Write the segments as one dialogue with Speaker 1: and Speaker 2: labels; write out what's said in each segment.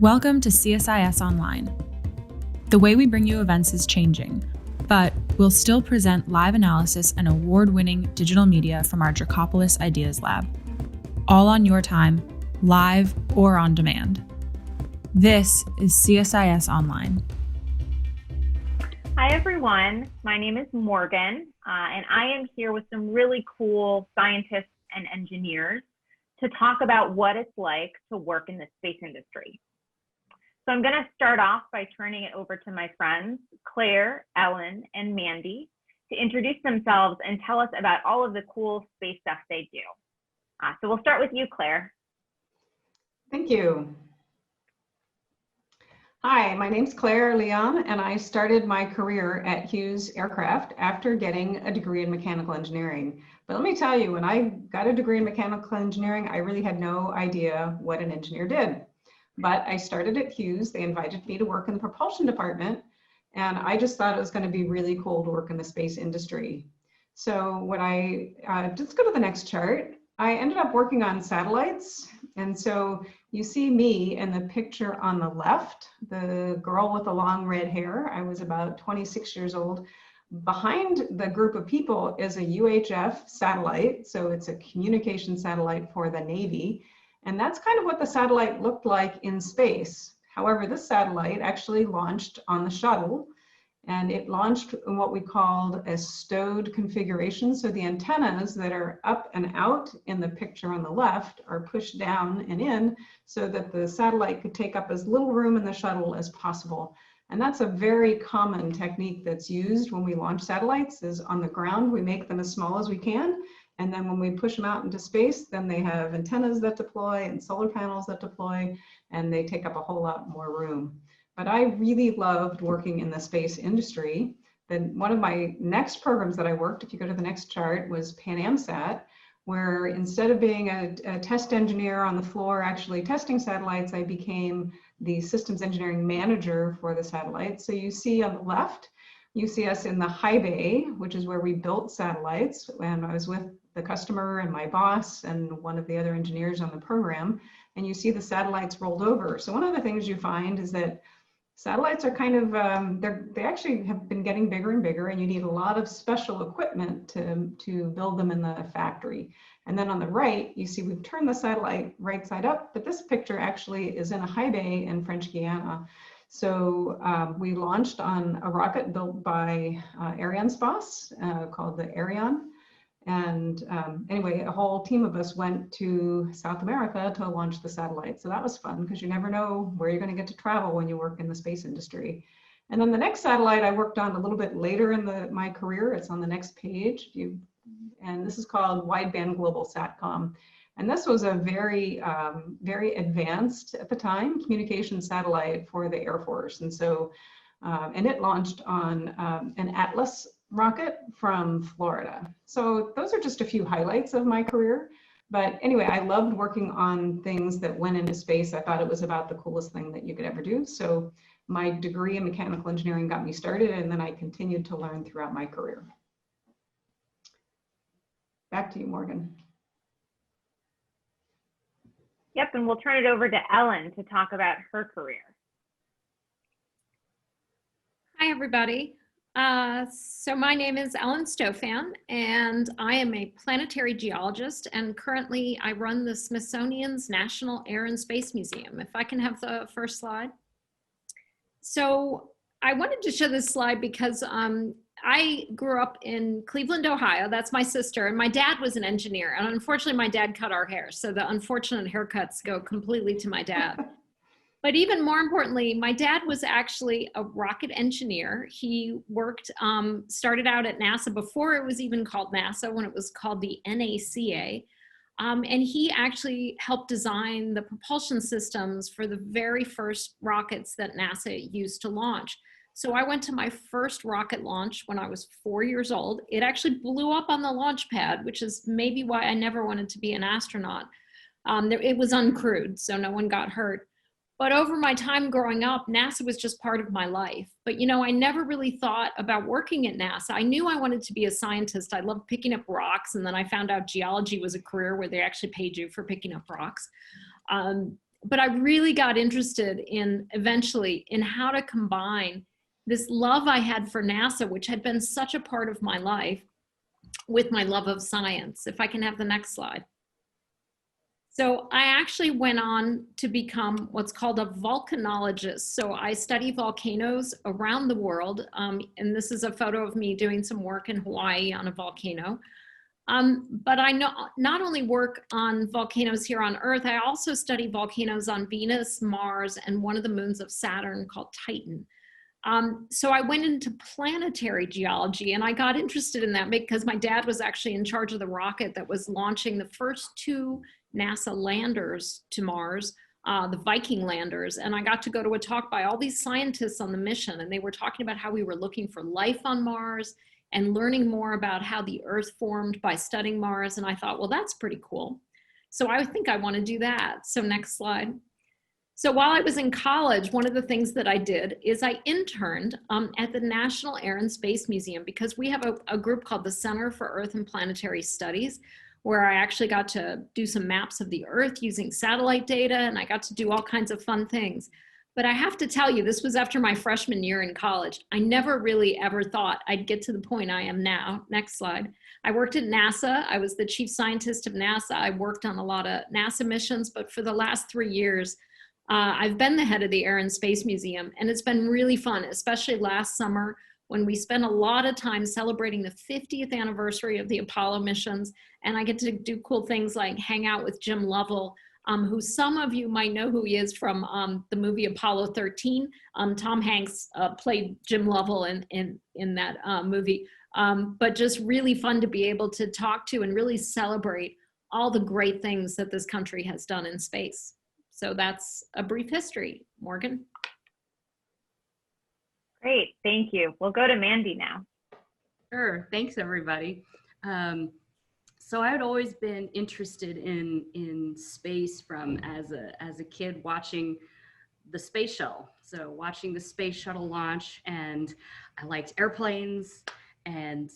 Speaker 1: Welcome to CSIS Online. The way we bring you events is changing, but we'll still present live analysis and award-winning digital media from our Dracopolis Ideas Lab. All on your time, live or on demand. This is CSIS Online.
Speaker 2: Hi everyone, my name is Morgan, and I am here with some really cool scientists and engineers to talk about what it's like to work in the space industry. So I'm going to start off by turning it over to my friends, Claire, Ellen, and Mandy, to introduce themselves and tell us about all of the cool space stuff they do. So we'll start with you, Claire.
Speaker 3: Thank you. Hi, my name's Claire Leon, and I started my career at Hughes Aircraft after getting a degree in mechanical engineering. But let me tell you, when I got a degree in mechanical engineering, I really had no idea what an engineer did. But I started at Hughes. They invited me to work in the propulsion department, and I just thought it was going to be really cool to work in the space industry. So when let's go to the next chart. I ended up working on satellites. And so you see me in the picture on the left, the girl with the long red hair. I was about 26 years old. Behind the group of people is a UHF satellite. So it's a communication satellite for the Navy. And that's kind of what the satellite looked like in space. However, this satellite actually launched on the shuttle, and it launched in what we called a stowed configuration. So the antennas that are up and out in the picture on the left are pushed down and in so that the satellite could take up as little room in the shuttle as possible. And that's a very common technique that's used when we launch satellites. Is on the ground, we make them as small as we can. And then when we push them out into space, then they have antennas that deploy and solar panels that deploy, and they take up a whole lot more room. But I really loved working in the space industry. Then one of my next programs that I worked, if you go to the next chart, was PanAmSat, where instead of being a test engineer on the floor actually testing satellites, I became the systems engineering manager for the satellites. So you see on the left, you see us in the high bay, which is where we built satellites, and I was with the customer and my boss and one of the other engineers on the program, and you see the satellites rolled over. So one of the things you find is that satellites are kind of, they actually have been getting bigger and bigger, and you need a lot of special equipment to build them in the factory. And then on the right, you see we've turned the satellite right side up, but this picture actually is in a high bay in French Guiana. So we launched on a rocket built by Arianespace called the Ariane. And anyway, a whole team of us went to South America to launch the satellite. So that was fun because you never know where you're going to get to travel when you work in the space industry. And then the next satellite I worked on a little bit later in my career. It's on the next page. And this is called Wideband Global Satcom. And this was a very, very advanced at the time communication satellite for the Air Force. And so, and it launched on an Atlas rocket from Florida. So those are just a few highlights of my career. But anyway, I loved working on things that went into space. I thought it was about the coolest thing that you could ever do. So my degree in mechanical engineering got me started, and then I continued to learn throughout my career. Back to you, Morgan.
Speaker 2: Yep, and we'll turn it over to Ellen to talk about her career.
Speaker 4: Hi, everybody. So my name is Ellen Stofan, and I am a planetary geologist, and currently I run the Smithsonian's National Air and Space Museum. If I can have the first slide. So I wanted to show this slide because I grew up in Cleveland, Ohio. That's my sister, and my dad was an engineer, and unfortunately my dad cut our hair, so the unfortunate haircuts go completely to my dad. But even more importantly, my dad was actually a rocket engineer. He worked, started out at NASA before it was even called NASA, when it was called the NACA. And he actually helped design the propulsion systems for the very first rockets that NASA used to launch. So I went to my first rocket launch when I was 4 years old. It actually blew up on the launch pad, which is maybe why I never wanted to be an astronaut. It was uncrewed, so no one got hurt. But over my time growing up, NASA was just part of my life. But you know, I never really thought about working at NASA. I knew I wanted to be a scientist. I loved picking up rocks. And then I found out geology was a career where they actually paid you for picking up rocks. but I really got interested in eventually in how to combine this love I had for NASA, which had been such a part of my life, with my love of science. If I can have the next slide. So I actually went on to become what's called a volcanologist. So I study volcanoes around the world. And this is a photo of me doing some work in Hawaii on a volcano. But I not only work on volcanoes here on Earth, I also study volcanoes on Venus, Mars, and one of the moons of Saturn called Titan. So I went into planetary geology, and I got interested in that because my dad was actually in charge of the rocket that was launching the first 2 NASA landers to Mars, the Viking landers. And I got to go to a talk by all these scientists on the mission, and they were talking about how we were looking for life on Mars and learning more about how the Earth formed by studying Mars. And I thought, well, that's pretty cool. So I think I want to do that. So next slide. So while I was in college, one of the things that I did is I interned at the National Air and Space Museum, because we have a group called the Center for Earth and Planetary Studies, where I actually got to do some maps of the Earth using satellite data, and I got to do all kinds of fun things. But I have to tell you, this was after my freshman year in college. I never really ever thought I'd get to the point I am now. Next slide. I worked at NASA. I was the chief scientist of NASA. I worked on a lot of NASA missions, but for the last 3 years, I've been the head of the Air and Space Museum, and it's been really fun, especially last summer when we spent a lot of time celebrating the 50th anniversary of the Apollo missions. And I get to do cool things like hang out with Jim Lovell, who some of you might know who he is from the movie Apollo 13. Tom Hanks played Jim Lovell in that movie. But just really fun to be able to talk to and really celebrate all the great things that this country has done in space. So that's a brief history. Morgan?
Speaker 2: Great, thank you. We'll go to Mandy now.
Speaker 5: Sure, thanks everybody. So I had always been interested in space from as a kid, watching the space shuttle. So watching the space shuttle launch, and I liked airplanes, and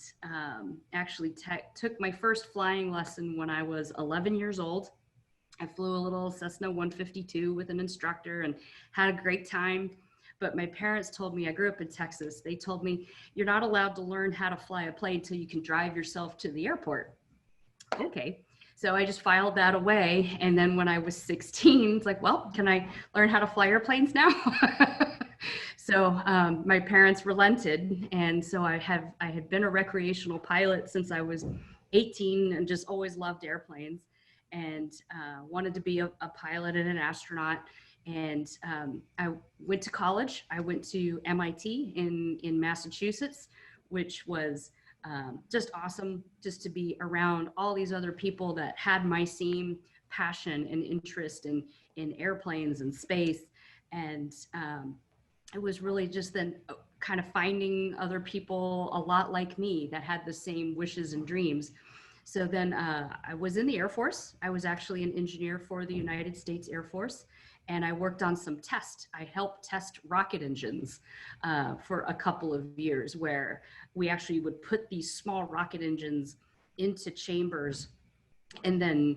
Speaker 5: actually took my first flying lesson when I was 11 years old. I flew a little Cessna 152 with an instructor and had a great time. But my parents told me, I grew up in Texas, they told me, you're not allowed to learn how to fly a plane until you can drive yourself to the airport. Okay, so I just filed that away. And then when I was 16, it's like, well, can I learn how to fly airplanes now? So my parents relented. And so I had been a recreational pilot since I was 18 and just always loved airplanes, and wanted to be a pilot and an astronaut. And I went to college. I went to MIT in Massachusetts, which was just awesome, just to be around all these other people that had my same passion and interest in airplanes and space. And it was really just then kind of finding other people a lot like me that had the same wishes and dreams. So then I was in the Air Force. I was actually an engineer for the United States Air Force, and I worked on some tests. I helped test rocket engines for a couple of years, where we actually would put these small rocket engines into chambers and then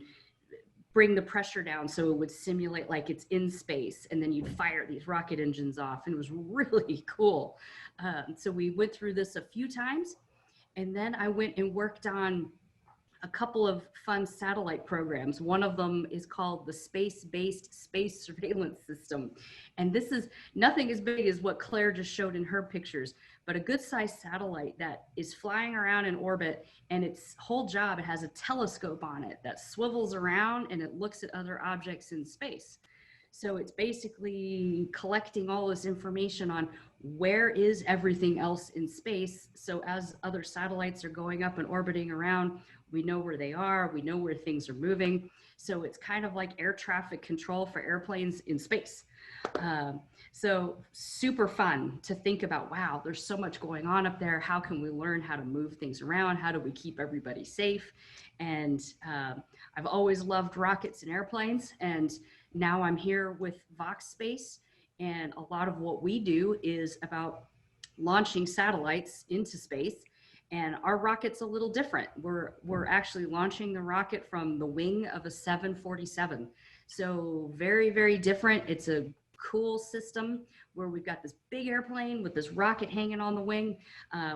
Speaker 5: bring the pressure down so it would simulate like it's in space, and then you'd fire these rocket engines off, and it was really cool. So we went through this a few times, and then I went and worked on a couple of fun satellite programs. One of them is called the Space-Based Space Surveillance System. And this is nothing as big as what Claire just showed in her pictures, but a good sized satellite that is flying around in orbit, and its whole job, it has a telescope on it that swivels around and it looks at other objects in space. So it's basically collecting all this information on where is everything else in space. So as other satellites are going up and orbiting around, we know where they are, we know where things are moving. So it's kind of like air traffic control for airplanes in space. So super fun to think about, wow, there's so much going on up there. How can we learn how to move things around? How do we keep everybody safe? And I've always loved rockets and airplanes. And now I'm here with Vox Space. And a lot of what we do is about launching satellites into space. And our rocket's a little different. We're actually launching the rocket from the wing of a 747. So very, very different. It's a cool system where we've got this big airplane with this rocket hanging on the wing.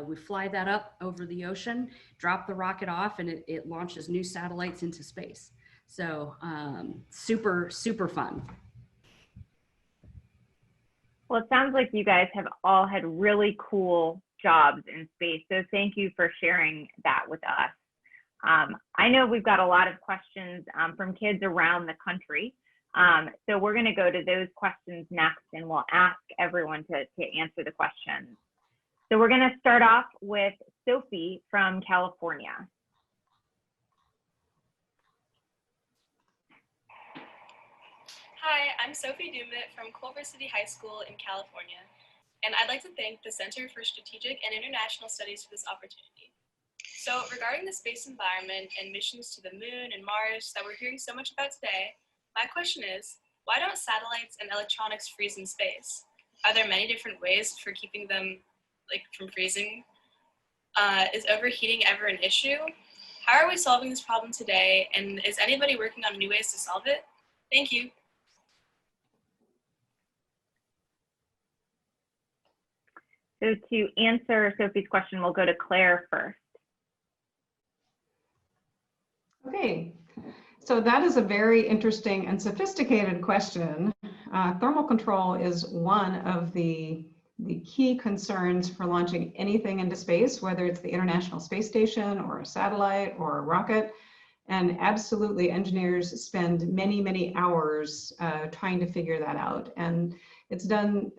Speaker 5: We fly that up over the ocean, drop the rocket off, and it launches new satellites into space. So super, super fun.
Speaker 2: Well, it sounds like you guys have all had really cool jobs in space. So thank you for sharing that with us. I know we've got a lot of questions from kids around the country. So we're going to go to those questions next, and we'll ask everyone to answer the questions. So we're going to start off with Sophie from California.
Speaker 6: Hi, I'm Sophie Dumbit from Culver City High School in California, and I'd like to thank the Center for Strategic and International Studies for this opportunity. So regarding the space environment and missions to the moon and Mars that we're hearing so much about today, my question is, why don't satellites and electronics freeze in space? Are there many different ways for keeping them from freezing? Is overheating ever an issue? How are we solving this problem today? And is anybody working on new ways to solve it? Thank you.
Speaker 2: So to answer Sophie's question, we'll go to Claire first.
Speaker 3: Okay, so that is a very interesting and sophisticated question. Thermal control is one of the key concerns for launching anything into space, whether it's the International Space Station or a satellite or a rocket. And absolutely, engineers spend many, many hours trying to figure that out. And it's done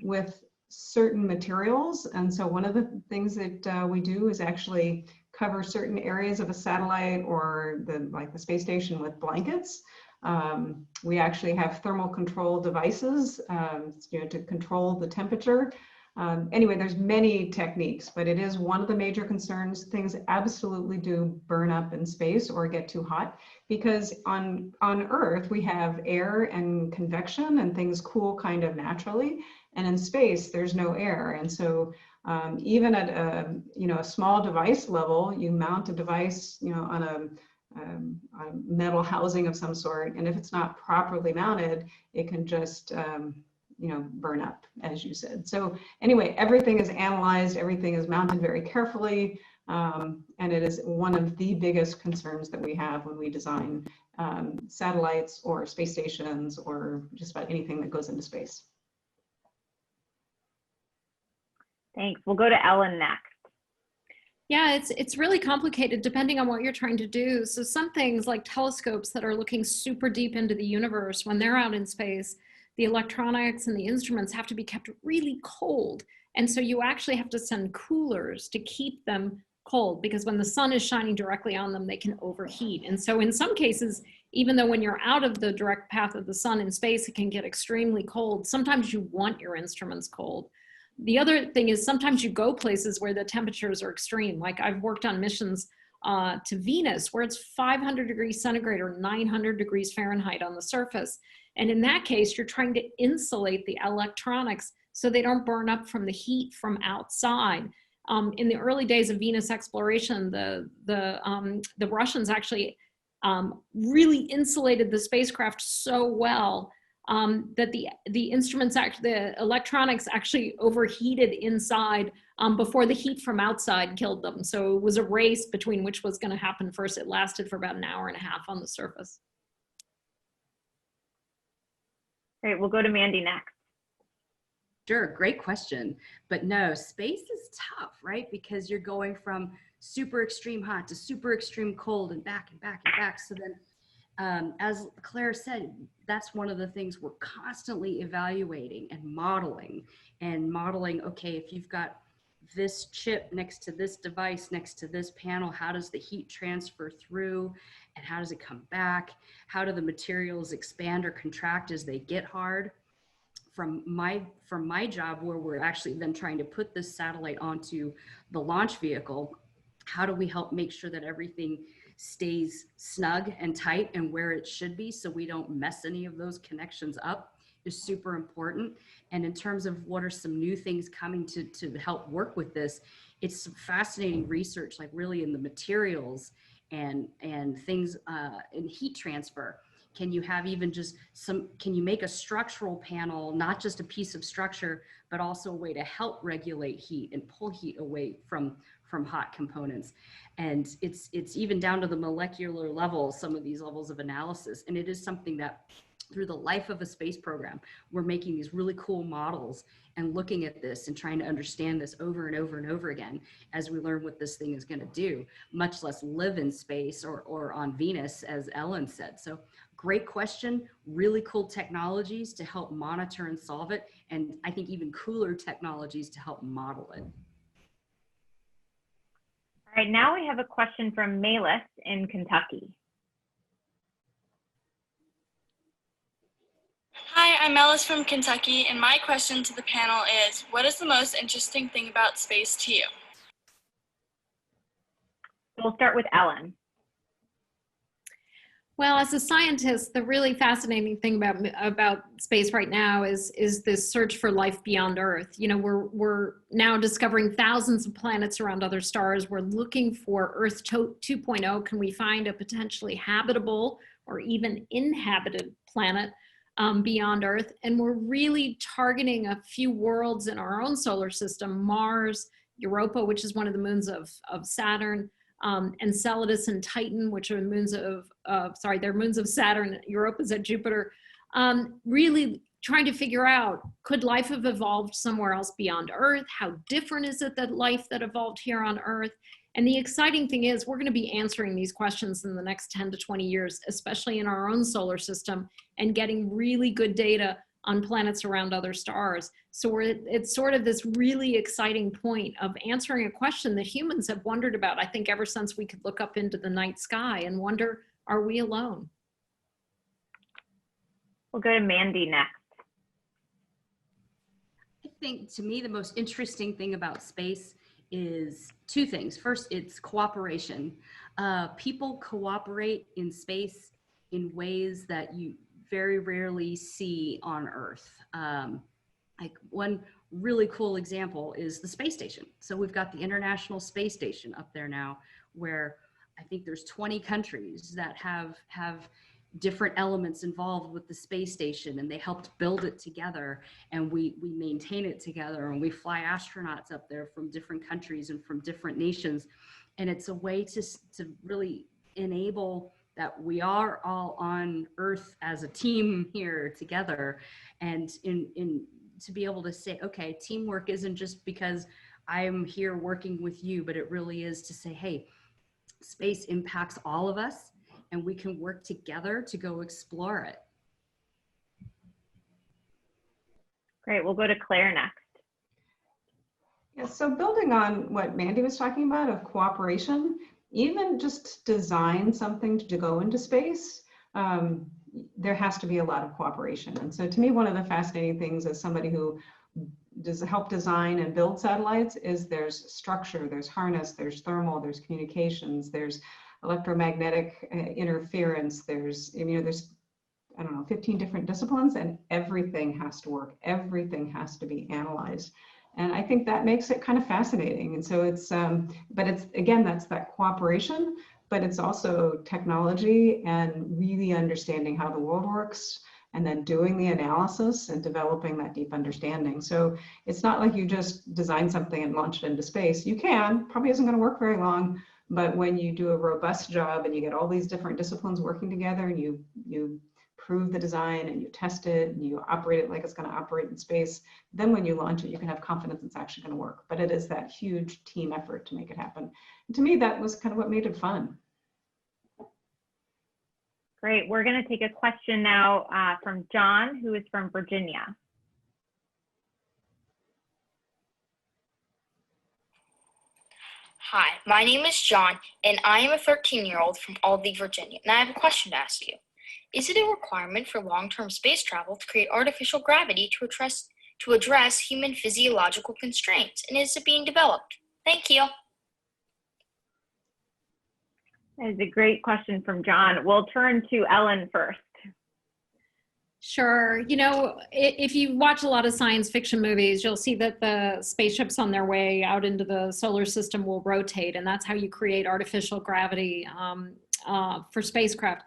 Speaker 3: with certain materials. And so one of the things that we do is actually cover certain areas of a satellite or the space station with blankets. We actually have thermal control devices to control the temperature. Anyway, there's many techniques, but it is one of the major concerns. Things absolutely do burn up in space or get too hot, because on Earth we have air and convection and things cool kind of naturally, and in space there's no air. And so even at a small device level, you mount a device on a metal housing of some sort, and if it's not properly mounted, it can just burn up, as you said. So anyway, everything is analyzed, everything is mounted very carefully, and it is one of the biggest concerns that we have when we design satellites or space stations or just about anything that goes into space.
Speaker 2: Thanks. We'll go to Ellen next.
Speaker 4: Yeah, it's really complicated depending on what you're trying to do. So some things like telescopes that are looking super deep into the universe, when they're out in space, the electronics and the instruments have to be kept really cold. And so you actually have to send coolers to keep them cold, because when the sun is shining directly on them, they can overheat. And so in some cases, even though when you're out of the direct path of the sun in space, it can get extremely cold, sometimes you want your instruments cold. The other thing is sometimes you go places where the temperatures are extreme. Like I've worked on missions to Venus where it's 500 degrees centigrade or 900 degrees Fahrenheit on the surface. And in that case, you're trying to insulate the electronics so they don't burn up from the heat from outside. In the early days of Venus exploration, the Russians actually really insulated the spacecraft so well that the instruments, the electronics actually overheated inside before the heat from outside killed them. So it was a race between which was going to happen first. It lasted for about an hour and a half on the surface.
Speaker 2: Great, we'll go to Mandy next.
Speaker 5: Sure, great question. But no, space is tough, right? Because you're going from super extreme hot to super extreme cold and back and back and back. So then, as Claire said, that's one of the things we're constantly evaluating and modeling. Okay, if you've got this chip next to this device, next to this panel, how does the heat transfer through and how does it come back? How do the materials expand or contract as they get hard? From my job, where we're actually then trying to put this satellite onto the launch vehicle, how do we help make sure that everything stays snug and tight and where it should be so we don't mess any of those connections up is super important. And in terms of what are some new things coming to help work with this, it's some fascinating research, like really in the materials and things in heat transfer. Can you have even just can you make a structural panel, not just a piece of structure, but also a way to help regulate heat and pull heat away from hot components? And it's even down to the molecular level, some of these levels of analysis. And it is something that through the life of a space program, we're making these really cool models and looking at this and trying to understand this over and over and over again as we learn what this thing is going to do, much less live in space or on Venus, as Ellen said. So great question, really cool technologies to help monitor and solve it. And I think even cooler technologies to help model it.
Speaker 2: All right, now we have a question from Malis in Kentucky.
Speaker 6: Hi, I'm Ellis from Kentucky, and my question to the panel is, what is the most interesting thing about space to you?
Speaker 2: We'll start with Ellen.
Speaker 4: Well, as a scientist, the really fascinating thing about space right now is this search for life beyond Earth. You know, we're now discovering thousands of planets around other stars. We're looking for Earth 2.0. Can we find a potentially habitable or even inhabited planet beyond Earth? And we're really targeting a few worlds in our own solar system: Mars, Europa, which is one of the moons of Saturn, Enceladus and Titan, which are moons of, they're moons of Saturn. Europa's at Jupiter. Really trying to figure out, could life have evolved somewhere else beyond Earth? How different is it that life that evolved here on Earth? And the exciting thing is we're going to be answering these questions in the next 10 to 20 years, especially in our own solar system, and getting really good data on planets around other stars. So it's sort of this really exciting point of answering a question that humans have wondered about, I think, ever since we could look up into the night sky and wonder, are we alone?
Speaker 2: We'll go to Mandy next.
Speaker 5: I think, to me, the most interesting thing about space is two things. First, it's cooperation. People cooperate in space in ways that you very rarely see on Earth. Like one really cool example is the space station. So we've got the International Space Station up there now, where I think there's 20 countries that have different elements involved with the space station, and they helped build it together, and we maintain it together, and we fly astronauts up there from different countries and from different nations. And it's a way to really enable that we are all on Earth as a team here together, and to be able to say, okay, teamwork isn't just because I'm here working with you, but it really is to say, hey, space impacts all of us, and we can work together to go explore it.
Speaker 2: Great, we'll go to Claire next.
Speaker 3: Yeah, so building on what Mandy was talking about of cooperation, even just design something to go into space, there has to be a lot of cooperation. And so to me, one of the fascinating things as somebody who does help design and build satellites is there's structure, there's harness, there's thermal, there's communications, there's electromagnetic interference, there's, there's, I don't know, 15 different disciplines, and everything has to work. Everything has to be analyzed. And I think that makes it kind of fascinating. And so it's, but it's, again, that's that cooperation, but it's also technology and really understanding how the world works, and then doing the analysis and developing that deep understanding. So it's not like you just design something and launch it into space. You can, probably isn't going to work very long, but when you do a robust job and you get all these different disciplines working together, and you prove the design and you test it and you operate it like it's going to operate in space, then when you launch it, you can have confidence it's actually going to work. But it is that huge team effort to make it happen. And to me, that was kind of what made it fun.
Speaker 2: Great, we're going to take a question now from John, who is from Virginia.
Speaker 7: Hi, my name is John, and I am a 13-year-old from Albany, Virginia, and I have a question to ask you. Is it a requirement for long-term space travel to create artificial gravity to address human physiological constraints, and is it being developed? Thank you.
Speaker 2: That is a great question from John. We'll turn to Ellen first.
Speaker 4: Sure. You know, if you watch a lot of science fiction movies, you'll see that the spaceships on their way out into the solar system will rotate, and that's how you create artificial gravity for spacecraft.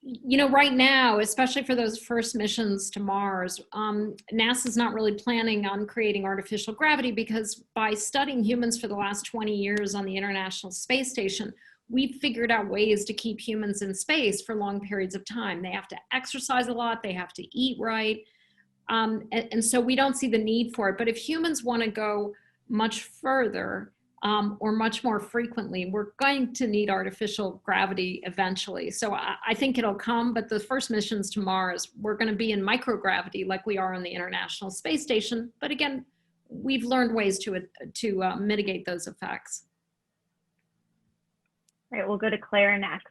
Speaker 4: You know, right now, especially for those first missions to Mars, NASA's not really planning on creating artificial gravity because by studying humans for the last 20 years on the International Space Station, we've figured out ways to keep humans in space for long periods of time. They have to exercise a lot, they have to eat right. And so we don't see the need for it. But if humans want to go much further, or much more frequently, we're going to need artificial gravity eventually. So I think it'll come, but the first missions to Mars, we're going to be in microgravity like we are on the International Space Station. But again, we've learned ways to mitigate those effects.
Speaker 2: All right, we'll go to Claire next.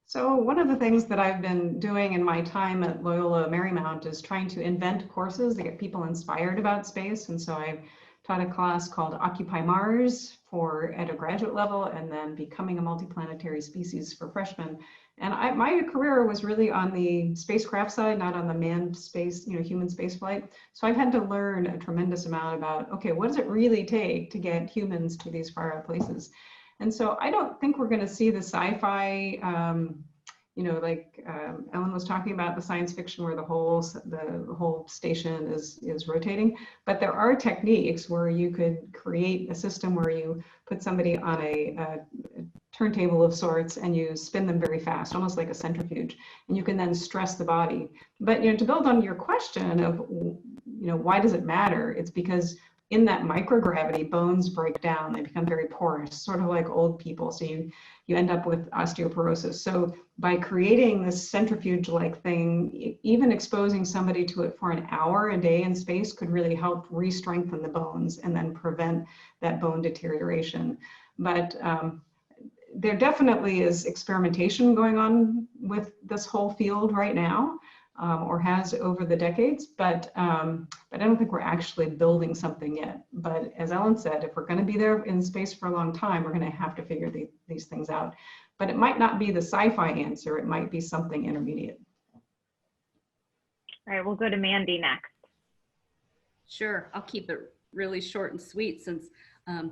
Speaker 3: So one of the things that I've been doing in my time at Loyola Marymount is trying to invent courses that get people inspired about space. And so I've taught a class called Occupy Mars at a graduate level, and then Becoming a Multiplanetary Species for freshmen. And my career was really on the spacecraft side, not on the manned space, human space flight. So I've had to learn a tremendous amount about, okay, what does it really take to get humans to these far out places? And so I don't think we're going to see the sci-fi, like Ellen was talking about, the science fiction where the whole station is rotating. But there are techniques where you could create a system where you put somebody on a turntable of sorts and you spin them very fast, almost like a centrifuge, and you can then stress the body. But to build on your question of why does it matter? It's because in that microgravity, bones break down, they become very porous, sort of like old people. So you end up with osteoporosis. So by creating this centrifuge-like thing, even exposing somebody to it for an hour a day in space could really help re-strengthen the bones and then prevent that bone deterioration. But there definitely is experimentation going on with this whole field right now. Or has over the decades, but I don't think we're actually building something yet. But as Ellen said, if we're going to be there in space for a long time, we're going to have to figure these things out. But it might not be the sci-fi answer, it might be something intermediate.
Speaker 2: All right, we'll go to Mandy next.
Speaker 5: Sure, I'll keep it really short and sweet since I'm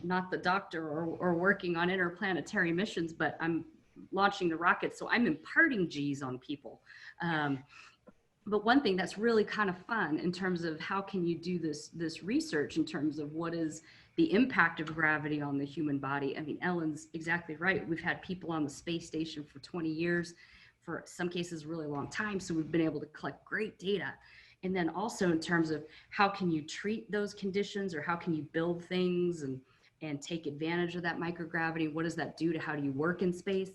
Speaker 5: not the doctor or working on interplanetary missions, but I'm launching the rocket, so I'm imparting G's on people. But one thing that's really kind of fun in terms of how can you do this research in terms of what is the impact of gravity on the human body. I mean, Ellen's exactly right. We've had people on the space station for 20 years, for some cases really long time, so we've been able to collect great data. And then also in terms of how can you treat those conditions, or how can you build things and take advantage of that microgravity? What does that do to how do you work in space?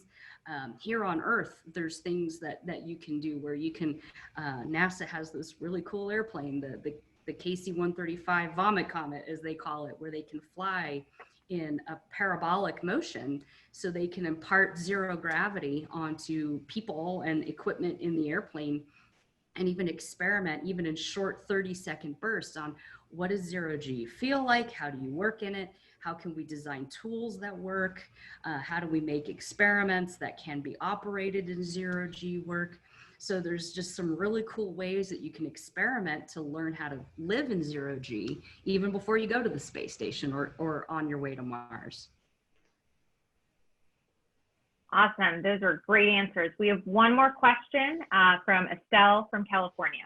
Speaker 5: Here on Earth, there's things that you can do where you can, NASA has this really cool airplane, the KC-135 Vomit Comet, as they call it, where they can fly in a parabolic motion so they can impart zero gravity onto people and equipment in the airplane, and even experiment even in short 30-second bursts on what does zero G feel like, how do you work in it, how can we design tools that work, how do we make experiments that can be operated in zero G work. So there's just some really cool ways that you can experiment to learn how to live in zero G even before you go to the space station or on your way to Mars.
Speaker 2: Awesome, those are great answers. We have one more question from Estelle from California.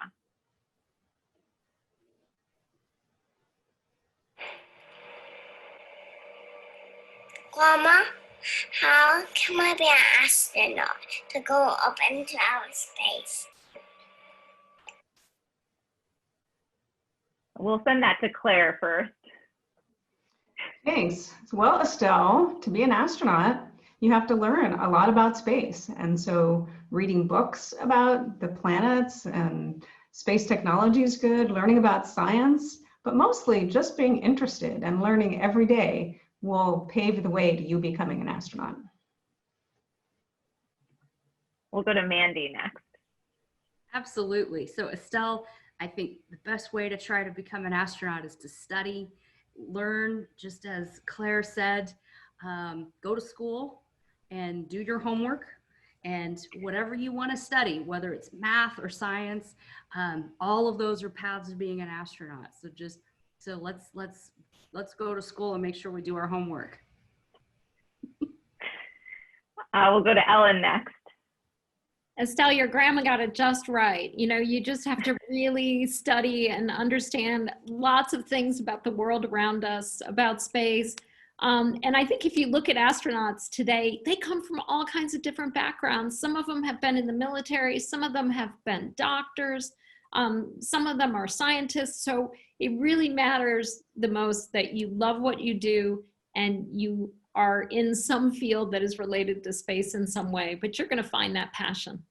Speaker 8: Grandma, how can I be an astronaut to go up into outer space?
Speaker 2: We'll send that to Claire first.
Speaker 3: Thanks. Well, Estelle, to be an astronaut, you have to learn a lot about space. And so reading books about the planets and space technology is good, learning about science, but mostly just being interested and learning every day will pave the way to you becoming an astronaut.
Speaker 2: We'll go to Mandy next.
Speaker 5: Absolutely. So Estelle, I think the best way to try to become an astronaut is to study, learn, just as Claire said, go to school and do your homework, and whatever you want to study, whether it's math or science, all of those are paths to being an astronaut. So let's go to school and make sure we do our homework.
Speaker 2: We'll go to Ellen next.
Speaker 4: Estelle, your grandma got it just right. You know, you just have to really study and understand lots of things about the world around us, about space. And I think if you look at astronauts today, they come from all kinds of different backgrounds. Some of them have been in the military, some of them have been doctors, some of them are scientists. So it really matters the most that you love what you do and you are in some field that is related to space in some way, but you're going to find that passion.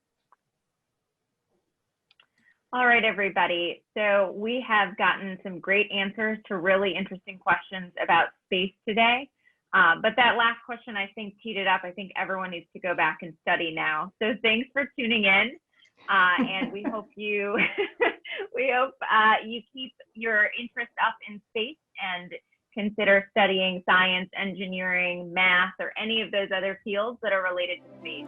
Speaker 2: All right, everybody. So we have gotten some great answers to really interesting questions about space today. But that last question, I think, teed it up. I think everyone needs to go back and study now. So thanks for tuning in. And we hope you you keep your interest up in space and consider studying science, engineering, math, or any of those other fields that are related to space.